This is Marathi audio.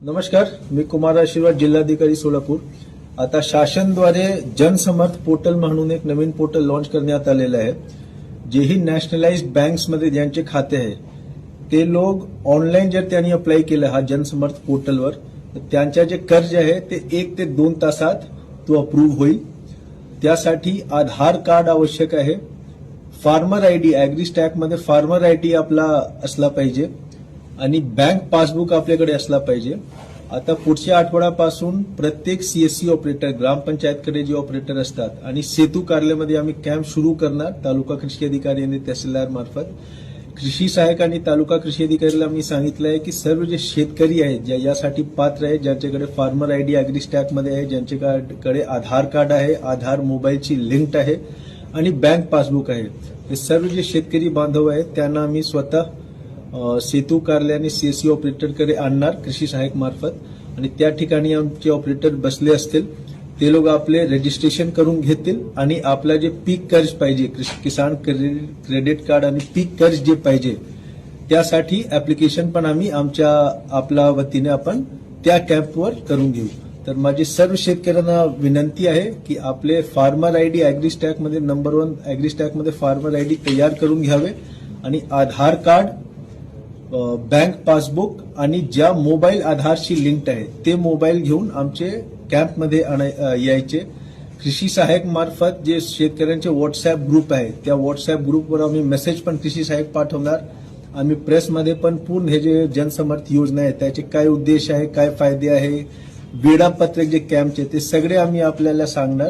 नमस्कार, मी कुमार आशीर्वाद, जिल्हाधिकारी सोलापूर। आता शासनद्वारे जनसमर्थ पोर्टल म्हणून एक नवीन पोर्टल लॉन्च करण्यात आलेलं आहे। जेही नॅशनलाइज्ड बँक्समध्ये ज्यांचे खाते आहे ते लोक ऑनलाईन जर त्यांनी अप्लाय केलं हा जनसमर्थ पोर्टलवर, तर त्यांच्या जे कर्ज आहे ते 1 ते 2 तासात तो अप्रूव्ह होईल। त्यासाठी आधार कार्ड आवश्यक आहे, फार्मर आयडी, ॲग्रीस्टॅकमध्ये फार्मर आयडी आपला असला पाहिजे आणि बँक पासबुक आपल्याकडे असला पाहिजे। आता पुढच्या आठवड्यापासून प्रत्येक सीएससी ऑपरेटर, ग्रामपंचायतकडे जे ऑपरेटर असतात आणि सेतू कार्यालयामध्ये आम्ही कॅम्प सुरू करणार तालुका कृषी अधिकारी आणि तहसीलदार मार्फत। कृषी सहाय्यक आणि तालुका कृषी अधिकाऱ्याला मी सांगितलं आहे की सर्व जे शेतकरी आहेत, जे यासाठी पात्र आहेत, ज्यांच्याकडे फार्मर आयडी ॲग्रीस्टॅकमध्ये आहे, ज्यांच्याकडे आधार कार्ड आहे, आधार मोबाईलची लिंक आहे आणि बँक पासबुक आहे, हे सर्व जे शेतकरी बांधव आहेत त्यांना आम्ही स्वतः सेतू कार्यालयाने सीएससी ऑपरेटरकडे आणणार कृषी सहाय्यक मार्फत आणि त्या ठिकाणी आमचे ऑपरेटर बसले असतील, ते लोक आपले रजिस्ट्रेशन करून घेतील आणि आपला जे पीक कर्ज पाहिजे, किसान क्रेडिट कार्ड आणि पीक कर्ज जे पाहिजे त्यासाठी ऍप्लिकेशन पण आम्ही आपल्या वतीने आपण त्या कॅम्पवर करून घेऊ। तर माझी सर्व शेतकऱ्यांना विनंती आहे की आपले फार्मर आयडी ॲग्रीस्टॅकमध्ये नंबर 1 ॲग्रीस्टॅकमध्ये फार्मर आयडी तयार करून घ्यावे आणि आधार कार्ड, बँक पासबुक आणि ज्या मोबाईल आधारशी लिंक्ड आहे ते मोबाईल घेऊन आमचे कॅम्पमध्ये यायचे। कृषी सहाय्यक मार्फत जे शेतकऱ्यांचे व्हॉट्सअप ग्रुप आहे त्या व्हॉट्सअप ग्रुपवर आम्ही मेसेज पण कृषी सहाय्यक पाठवणार। आम्ही प्रेसमध्ये पण पूर्ण हे जे जनसमर्थ योजना आहे त्याचे काय उद्देश आहे, काय फायदे आहे, वेळापत्रक जे कॅम्पचे ते सगळे आम्ही आपल्याला सांगणार।